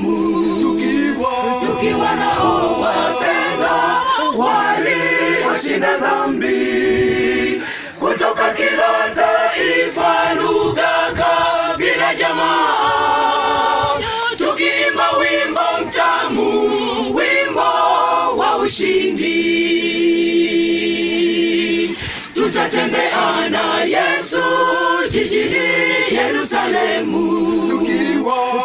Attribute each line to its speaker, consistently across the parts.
Speaker 1: Yerusalemu, tukiwa nao wapendwa walioshinda dhambi, kutoka kila taifa, lugha, kabila, jamaa, tukiimba wimbo mtamu, wimbo wa ushindi. Tutatembea na Yesu jijini Yerusalemu,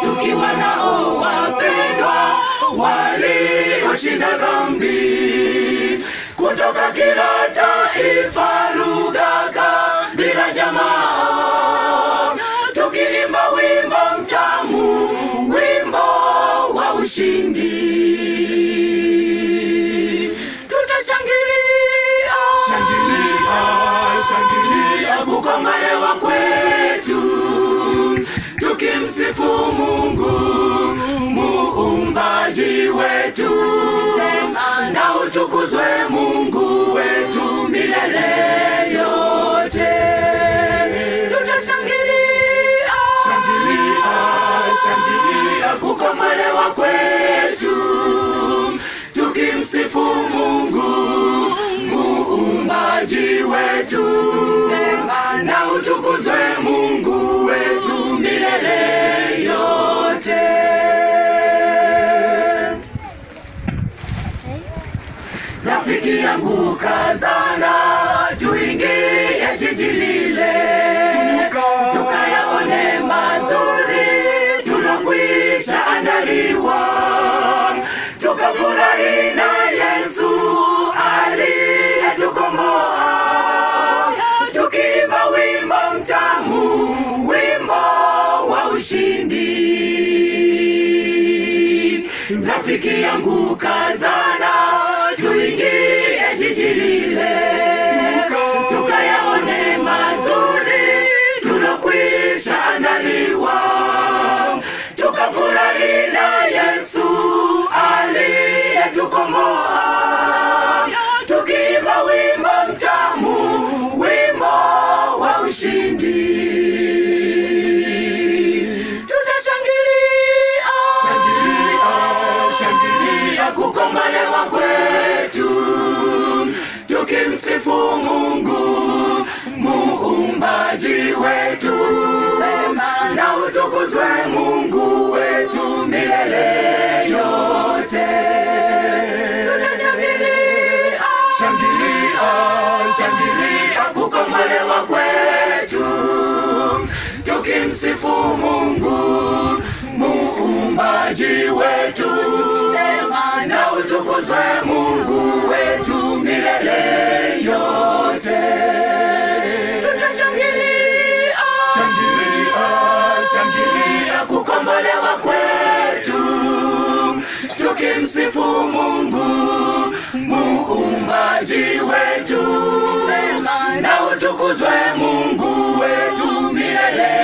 Speaker 1: tukiwa nao wapendwa walioshinda dhambi, kutoka kila taifa, lugha, kabila, jamaa, tukiimba wimbo mtamu, wimbo wa ushindi. Tutashangilia, shangilia kukombolewa kwetu, tukimsifu Mungu muumbaji wetu, na utukuzwe Mungu wetu milele yote. Tutashangilia, shangilia kukombolewa kwetu, tukimsifu Mungu muumbaji wetu, na utukuzwe Mungu wetu milele yote. Rafiki yangu kazana, tuingie jiji lile, tukayaone mazuri tulokwisha andaliwa, tukafurahi na Yesu aliyetukomboa, tukiimba wimbo mtamu, wimbo wa ushindi. Rafiki yangu kazana, tuingie jiji lile, tukayaone mazuri tulokwisha andaliwa, tukafurahi na Yesu aliyetukomboa, tukiimba wimbo mtamu, wimbo wa ushindi. Tutashangilia kukombolewa kwetu, tukimsifu Mungu muumbaji wetu, na utukuzwe Mungu wetu milele yote. Tutashangilia kukombolewa kwetu, tukimsifu Mungu muumbaji wetu, na utukuzwe Mungu wetu milele yote. Tutashangilia kukombolewa kwetu, tukimsifu Mungu muumbaji wetu, na utukuzwe Mungu wetu milele